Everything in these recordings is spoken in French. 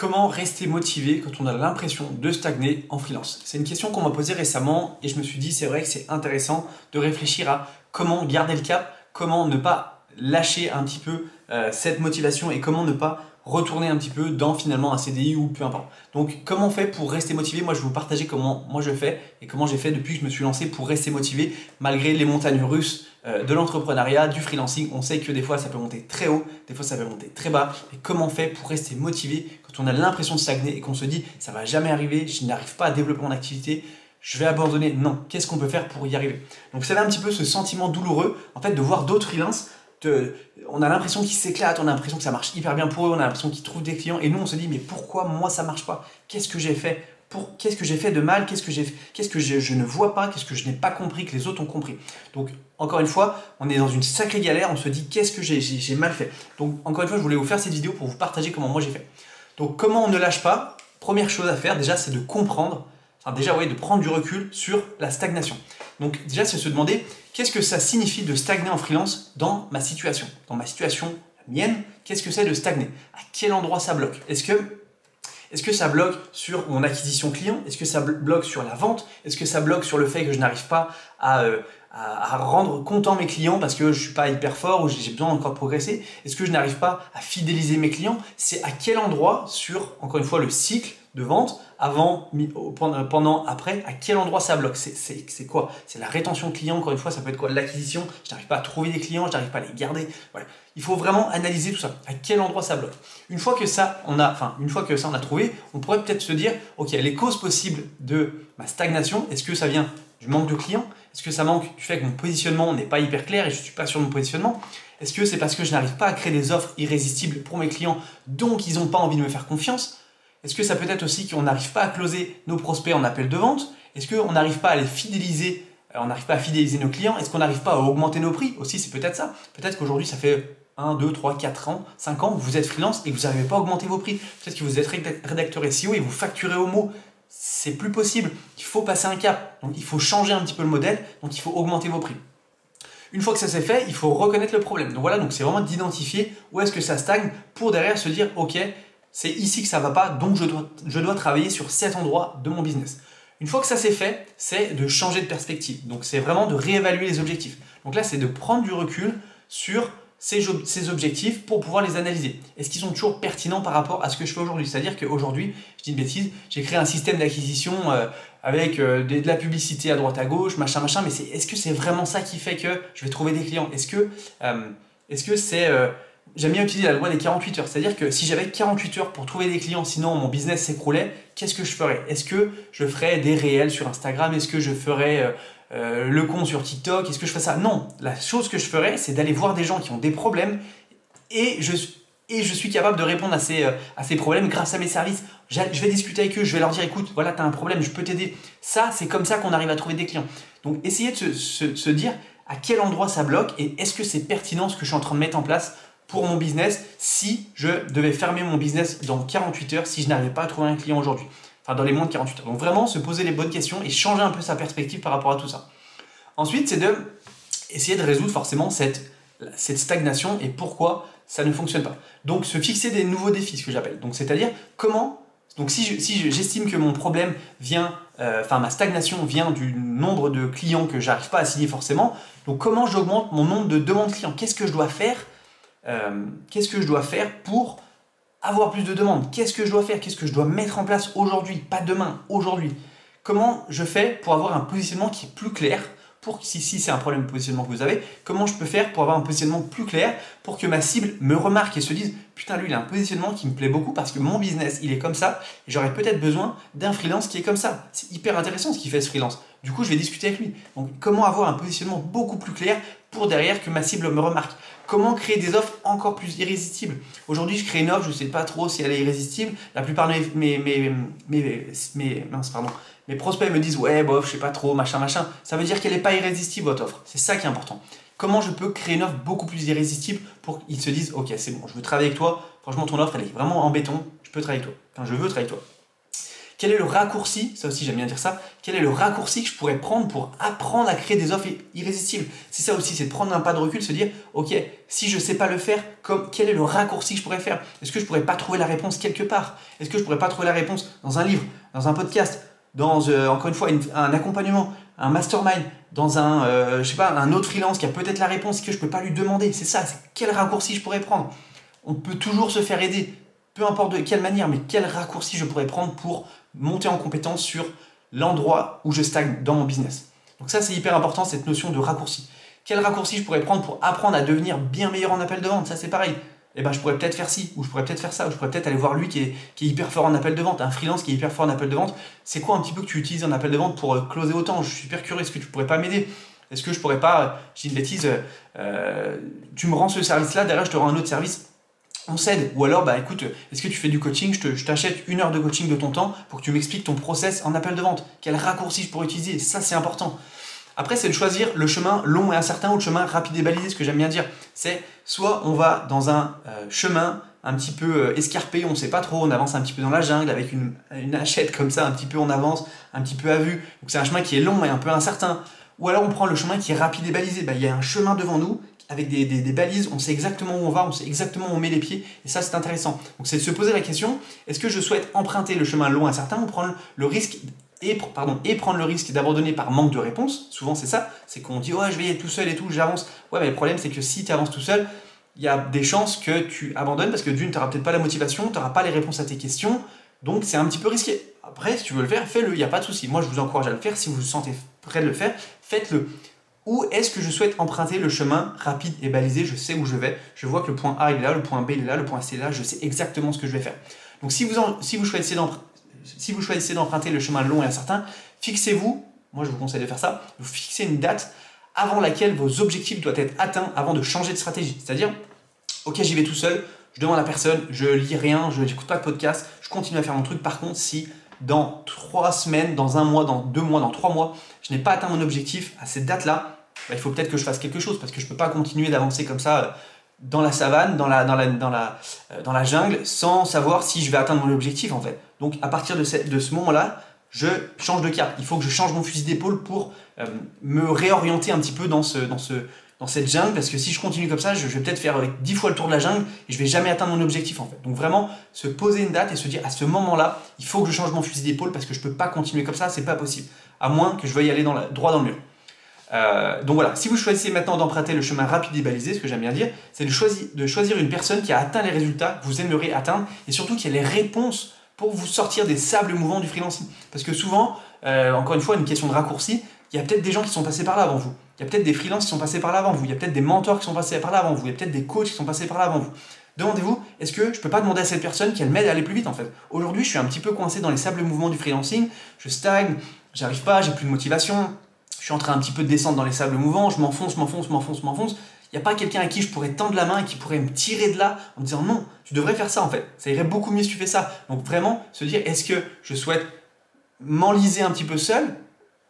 Comment rester motivé quand on a l'impression de stagner en freelance? C'est une question qu'on m'a posée récemment et je me suis dit c'est vrai que c'est intéressant de réfléchir à comment garder le cap, comment ne pas lâcher un petit peu cette motivation et comment ne pas retourner un petit peu dans finalement un CDI ou peu importe. Donc comment on fait pour rester motivé? Moi je vais vous partager comment moi je fais et comment j'ai fait depuis que je me suis lancé pour rester motivé malgré les montagnes russes de l'entrepreneuriat, du freelancing. On sait que des fois ça peut monter très haut, des fois ça peut monter très bas. Et comment on fait pour rester motivé quand on a l'impression de stagner et qu'on se dit ça va jamais arriver, je n'arrive pas à développer mon activité, je vais abandonner? Non, qu'est-ce qu'on peut faire pour y arriver? Donc vous savez un petit peu ce sentiment douloureux en fait de voir d'autres freelances. On a l'impression qu'ils s'éclatent, on a l'impression que ça marche hyper bien pour eux, on a l'impression qu'ils trouvent des clients et nous on se dit mais pourquoi moi ça marche pas? Qu'est-ce que j'ai fait? Qu'est-ce que j'ai fait de mal? Qu'est-ce que je ne vois pas? Qu'est-ce que je n'ai pas compris que les autres ont compris? Donc encore une fois, on est dans une sacrée galère, on se dit qu'est-ce que j'ai mal fait? Donc encore une fois, je voulais vous faire cette vidéo pour vous partager comment moi j'ai fait. Donc comment on ne lâche pas? Première chose à faire déjà, c'est de comprendre, de prendre du recul sur la stagnation. Donc déjà, c'est se demander qu'est-ce que ça signifie de stagner en freelance dans ma situation? Dans ma situation, la mienne, qu'est-ce que c'est de stagner? À quel endroit ça bloque? Est-ce que ça bloque sur mon acquisition client? Est-ce que ça bloque sur la vente? Est-ce que ça bloque sur le fait que je n'arrive pas à rendre content mes clients parce que je ne suis pas hyper fort ou j'ai besoin encore de progresser? Est-ce que je n'arrive pas à fidéliser mes clients? C'est à quel endroit sur, encore une fois, le cycle de vente, avant, pendant, après, à quel endroit ça bloque? C'est quoi? C'est la rétention client, encore une fois, ça peut être quoi? L'acquisition, je n'arrive pas à trouver des clients, je n'arrive pas à les garder. Voilà. Il faut vraiment analyser tout ça. À quel endroit ça bloque? Une fois que ça, on a trouvé, on pourrait peut-être se dire, ok, les causes possibles de ma stagnation, est-ce que ça vient du manque de clients? Est-ce que ça manque du fait que mon positionnement n'est pas hyper clair et je ne suis pas sûr de mon positionnement? Est-ce que c'est parce que je n'arrive pas à créer des offres irrésistibles pour mes clients, donc ils n'ont pas envie de me faire confiance? Est-ce que ça peut être aussi qu'on n'arrive pas à closer nos prospects en appel de vente? Est-ce qu'on n'arrive pas à les fidéliser? On n'arrive pas à fidéliser nos clients? Est-ce qu'on n'arrive pas à augmenter nos prix? Aussi, c'est peut-être ça. Peut-être qu'aujourd'hui, ça fait 1, 2, 3, 4 ans, 5 ans, vous êtes freelance et que vous n'arrivez pas à augmenter vos prix. Peut-être que vous êtes rédacteur SEO et vous facturez au mot. C'est plus possible. Il faut passer un cap. Donc, il faut changer un petit peu le modèle. Donc, il faut augmenter vos prix. Une fois que ça s'est fait, il faut reconnaître le problème. Donc voilà, c'est vraiment d'identifier où est-ce que ça stagne pour derrière se dire, ok, c'est ici que ça ne va pas, donc je dois travailler sur cet endroit de mon business. Une fois que ça s'est fait, c'est de changer de perspective. Donc c'est vraiment de réévaluer les objectifs. Donc là, c'est de prendre du recul sur ces objectifs pour pouvoir les analyser. Est-ce qu'ils sont toujours pertinents par rapport à ce que je fais aujourd'hui? C'est-à-dire qu'aujourd'hui, je dis une bêtise, j'ai créé un système d'acquisition avec de la publicité à droite à gauche, machin, mais est-ce que c'est vraiment ça qui fait que je vais trouver des clients? Est-ce que c'est... J'aime bien utiliser la loi des 48 heures. C'est-à-dire que si j'avais 48 heures pour trouver des clients, sinon mon business s'écroulait, qu'est-ce que je ferais? Est-ce que je ferais des réels sur Instagram? Est-ce que je ferais le compte sur TikTok? Est-ce que je ferais ça? Non. La chose que je ferais, c'est d'aller voir des gens qui ont des problèmes et je suis capable de répondre à ces problèmes grâce à mes services. Je vais discuter avec eux, je vais leur dire écoute, voilà, tu as un problème, je peux t'aider. Ça, c'est comme ça qu'on arrive à trouver des clients. Donc, essayez de se dire à quel endroit ça bloque et est-ce que c'est pertinent ce que je suis en train de mettre en place pour mon business si je devais fermer mon business dans 48 heures si je n'arrivais pas à trouver un client aujourd'hui. Enfin, dans les moins de 48 heures. Donc vraiment, se poser les bonnes questions et changer un peu sa perspective par rapport à tout ça. Ensuite, c'est d'essayer de résoudre forcément cette stagnation et pourquoi ça ne fonctionne pas. Donc, se fixer des nouveaux défis, ce que j'appelle. Donc, c'est-à-dire comment... Donc, si j'estime que mon problème vient... ma stagnation vient du nombre de clients que j'arrive pas à signer forcément, donc comment j'augmente mon nombre de demandes clients? Qu'est-ce que je dois faire pour avoir plus de demandes? Qu'est-ce que je dois faire? Qu'est-ce que je dois mettre en place aujourd'hui? Pas demain, aujourd'hui. Comment je fais pour avoir un positionnement qui est plus clair? Si c'est un problème de positionnement que vous avez, comment je peux faire pour avoir un positionnement plus clair pour que ma cible me remarque et se dise putain, lui il a un positionnement qui me plaît beaucoup parce que mon business il est comme ça et j'aurais peut-être besoin d'un freelance qui est comme ça. C'est hyper intéressant ce qu'il fait ce freelance. Du coup, je vais discuter avec lui. Donc, comment avoir un positionnement beaucoup plus clair pour derrière que ma cible me remarque? Comment créer des offres encore plus irrésistibles? Aujourd'hui, je crée une offre, je ne sais pas trop si elle est irrésistible. La plupart de mes prospects me disent ouais, bof, je sais pas trop, machin. Ça veut dire qu'elle n'est pas irrésistible votre offre. C'est ça qui est important. Comment je peux créer une offre beaucoup plus irrésistible pour qu'ils se disent ok, c'est bon, je veux travailler avec toi. Franchement, ton offre, elle est vraiment en béton. Je peux travailler avec toi. Enfin, je veux travailler avec toi. Quel est le raccourci, ça aussi j'aime bien dire ça, quel est le raccourci que je pourrais prendre pour apprendre à créer des offres irrésistibles? C'est ça aussi, c'est de prendre un pas de recul, se dire, ok, si je ne sais pas le faire, quel est le raccourci que je pourrais faire? Est-ce que je ne pourrais pas trouver la réponse quelque part? Est-ce que je ne pourrais pas trouver la réponse dans un livre, dans un podcast, dans, encore une fois, un accompagnement, un mastermind, dans je sais pas, un autre freelance qui a peut-être la réponse que je ne peux pas lui demander? C'est ça, c'est quel raccourci je pourrais prendre? On peut toujours se faire aider, peu importe de quelle manière, mais quel raccourci je pourrais prendre pour monter en compétence sur l'endroit où je stagne dans mon business. Donc ça, c'est hyper important, cette notion de raccourci. Quel raccourci je pourrais prendre pour apprendre à devenir bien meilleur en appel de vente? Ça, c'est pareil. Eh ben, je pourrais peut-être faire ci, ou je pourrais peut-être faire ça, ou je pourrais peut-être aller voir lui qui est hyper fort en appel de vente, un freelance qui est hyper fort en appel de vente. C'est quoi un petit peu que tu utilises en appel de vente pour closer autant? Je suis super curieux, est-ce que tu pourrais pas m'aider? Est-ce que je pourrais pas, j'ai une bêtise, tu me rends ce service-là, derrière je te rends un autre service, on s'aide. Ou alors, bah écoute, est-ce que tu fais du coaching? Je t'achète 1 heure de coaching de ton temps pour que tu m'expliques ton process en appel de vente. Quel raccourci je pourrais utiliser? Ça, c'est important. Après, c'est de choisir le chemin long et incertain ou le chemin rapide et balisé, ce que j'aime bien dire. C'est soit on va dans un chemin un petit peu escarpé, on ne sait pas trop, on avance un petit peu dans la jungle avec une hachette comme ça, un petit peu on avance, un petit peu à vue. Donc c'est un chemin qui est long et un peu incertain. Ou alors on prend le chemin qui est rapide et balisé. Bah, il y a un chemin devant nous avec des balises, on sait exactement où on va, on sait exactement où on met les pieds, et ça c'est intéressant. Donc c'est de se poser la question, est-ce que je souhaite emprunter le chemin long et incertain ou prendre le risque et prendre le risque d'abandonner par manque de réponse? Souvent c'est ça, c'est qu'on dit ouais je vais y aller tout seul et tout, j'avance. Ouais mais le problème c'est que si tu avances tout seul, il y a des chances que tu abandonnes parce que d'une, tu n'auras peut-être pas la motivation, tu n'auras pas les réponses à tes questions, donc c'est un petit peu risqué. Après, si tu veux le faire, fais-le, il n'y a pas de souci. Moi, je vous encourage à le faire. Si vous vous sentez prêt de le faire, faites-le. Où est-ce que je souhaite emprunter le chemin rapide et balisé? Je sais où je vais. Je vois que le point A il est là, le point B il est là, le point C est là. Je sais exactement ce que je vais faire. Donc, si vous choisissez d'emprunter le chemin long et incertain, fixez-vous, moi je vous conseille de faire ça, vous fixez une date avant laquelle vos objectifs doivent être atteints avant de changer de stratégie. C'est-à-dire, ok, j'y vais tout seul, je demande à personne, je lis rien, je n'écoute pas de podcast, je continue à faire mon truc. Par contre, si dans 3 semaines, dans 1 mois, dans 2 mois, dans 3 mois, je n'ai pas atteint mon objectif à cette date-là, bah, il faut peut-être que je fasse quelque chose parce que je ne peux pas continuer d'avancer comme ça dans la savane, dans la jungle, sans savoir si je vais atteindre mon objectif en fait. Donc à partir de ce moment-là, je change de cap. Il faut que je change mon fusil d'épaule pour me réorienter un petit peu dans cette jungle, parce que si je continue comme ça, je vais peut-être faire 10 fois le tour de la jungle et je vais jamais atteindre mon objectif en fait. Donc vraiment, se poser une date et se dire à ce moment-là, il faut que je change mon fusil d'épaule parce que je peux pas continuer comme ça, c'est pas possible. À moins que je veuille aller droit dans le mur. Donc voilà, si vous choisissez maintenant d'emprunter le chemin rapide et balisé, ce que j'aime bien dire, c'est de choisir une personne qui a atteint les résultats que vous aimeriez atteindre et surtout qui a les réponses pour vous sortir des sables mouvants du freelancing. Parce que souvent, encore une fois, une question de raccourci, il y a peut-être des gens qui sont passés par là avant vous. Il y a peut-être des freelances qui sont passés par là avant vous. Il y a peut-être des mentors qui sont passés par là avant vous. Il y a peut-être des coachs qui sont passés par là avant vous. Demandez-vous, est-ce que je ne peux pas demander à cette personne qu'elle m'aide à aller plus vite en fait? Aujourd'hui, je suis un petit peu coincé dans les sables mouvants du freelancing. Je stagne, j'arrive pas, j'ai plus de motivation. Je suis en train un petit peu de descendre dans les sables mouvants. Je m'enfonce. Il n'y a pas quelqu'un à qui je pourrais tendre la main et qui pourrait me tirer de là en me disant non, tu devrais faire ça en fait. Ça irait beaucoup mieux si tu fais ça. Donc vraiment, se dire, est-ce que je souhaite m'enliser un petit peu seul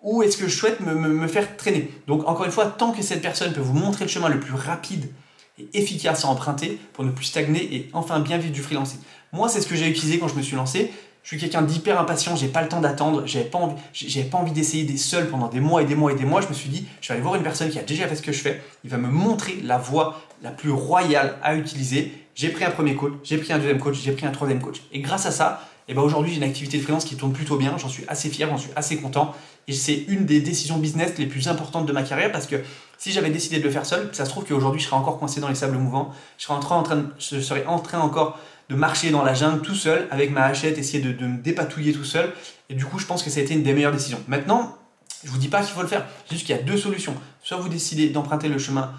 ou est-ce que je souhaite me faire traîner? Donc encore une fois, tant que cette personne peut vous montrer le chemin le plus rapide et efficace à emprunter pour ne plus stagner et enfin bien vivre du freelancing. Moi, c'est ce que j'ai utilisé quand je me suis lancé. Je suis quelqu'un d'hyper impatient, j'ai pas le temps d'attendre, j'avais pas envie d'essayer des seuls pendant des mois et des mois et des mois. Je me suis dit, je vais aller voir une personne qui a déjà fait ce que je fais, il va me montrer la voie la plus royale à utiliser. J'ai pris un premier coach, j'ai pris un deuxième coach, j'ai pris un troisième coach. Et grâce à ça, aujourd'hui j'ai une activité de freelance qui tourne plutôt bien, j'en suis assez fier, j'en suis assez content. Et c'est une des décisions business les plus importantes de ma carrière parce que si j'avais décidé de le faire seul, ça se trouve qu'aujourd'hui je serais encore coincé dans les sables mouvants, je serais en train encore de marcher dans la jungle tout seul avec ma hachette, essayer de me dépatouiller tout seul. Et du coup, je pense que ça a été une des meilleures décisions. Maintenant, je ne vous dis pas qu'il faut le faire. C'est juste qu'il y a 2 solutions. Soit vous décidez d'emprunter le chemin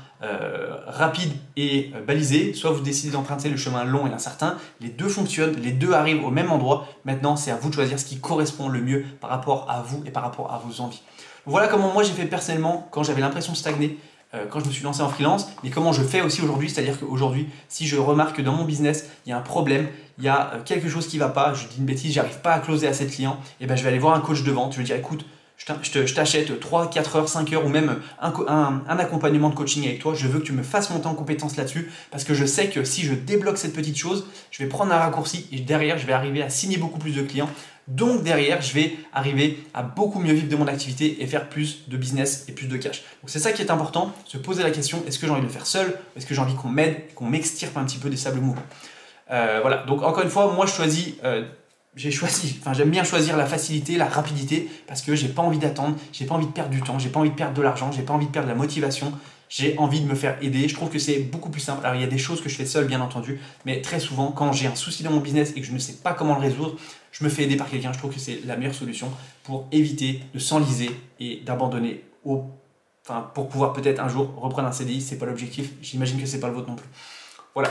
rapide et balisé, soit vous décidez d'emprunter le chemin long et incertain. Les 2 fonctionnent, les 2 arrivent au même endroit. Maintenant, c'est à vous de choisir ce qui correspond le mieux par rapport à vous et par rapport à vos envies. Voilà comment moi j'ai fait personnellement quand j'avais l'impression de stagner, quand je me suis lancé en freelance, mais comment je fais aussi aujourd'hui, c'est-à-dire qu'aujourd'hui, si je remarque que dans mon business, il y a un problème, il y a quelque chose qui ne va pas, je dis une bêtise, j'arrive pas à closer assez de clients, et ben je vais aller voir un coach de vente, je vais dire écoute, je t'achète 3, 4 heures, 5 heures ou même un accompagnement de coaching avec toi, je veux que tu me fasses monter en compétence là-dessus, parce que je sais que si je débloque cette petite chose, je vais prendre un raccourci et derrière, je vais arriver à signer beaucoup plus de clients, Donc derrière, je vais arriver à beaucoup mieux vivre de mon activité et faire plus de business et plus de cash. Donc c'est ça qui est important, se poser la question, est-ce que j'ai envie de le faire seul? Est-ce que j'ai envie qu'on m'aide, qu'on m'extirpe un petit peu des sables mouvants? Voilà, donc encore une fois, moi j'aime bien choisir la facilité, la rapidité, parce que j'ai pas envie d'attendre, j'ai pas envie de perdre du temps, j'ai pas envie de perdre de l'argent, j'ai pas envie de perdre la motivation, j'ai envie de me faire aider. Je trouve que c'est beaucoup plus simple. Alors il y a des choses que je fais seul, bien entendu, mais très souvent, quand j'ai un souci dans mon business et que je ne sais pas comment le résoudre, je me fais aider par quelqu'un. Je trouve que c'est la meilleure solution pour éviter de s'enliser et d'abandonner pour pouvoir peut-être un jour reprendre un CDI. C'est pas l'objectif. J'imagine que c'est pas le vôtre non plus. Voilà.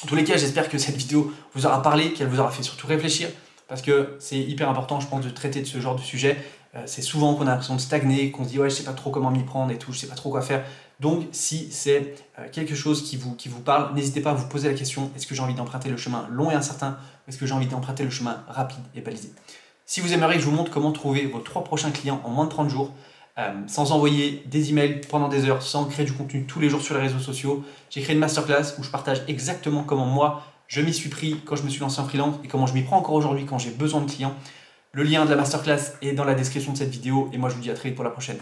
En tous les cas, j'espère que cette vidéo vous aura parlé, qu'elle vous aura fait surtout réfléchir, parce que c'est hyper important, je pense, de traiter de ce genre de sujet. C'est souvent qu'on a l'impression de stagner, qu'on se dit ouais, je sais pas trop comment m'y prendre et tout, je sais pas trop quoi faire. Donc, si c'est quelque chose qui vous parle, n'hésitez pas à vous poser la question, est-ce que j'ai envie d'emprunter le chemin long et incertain, ou est-ce que j'ai envie d'emprunter le chemin rapide et balisé? Si vous aimeriez que je vous montre comment trouver vos 3 prochains clients en moins de 30 jours, sans envoyer des emails pendant des heures, sans créer du contenu tous les jours sur les réseaux sociaux, j'ai créé une masterclass où je partage exactement comment moi je m'y suis pris quand je me suis lancé en freelance et comment je m'y prends encore aujourd'hui quand j'ai besoin de clients. Le lien de la masterclass est dans la description de cette vidéo et moi je vous dis à très vite pour la prochaine.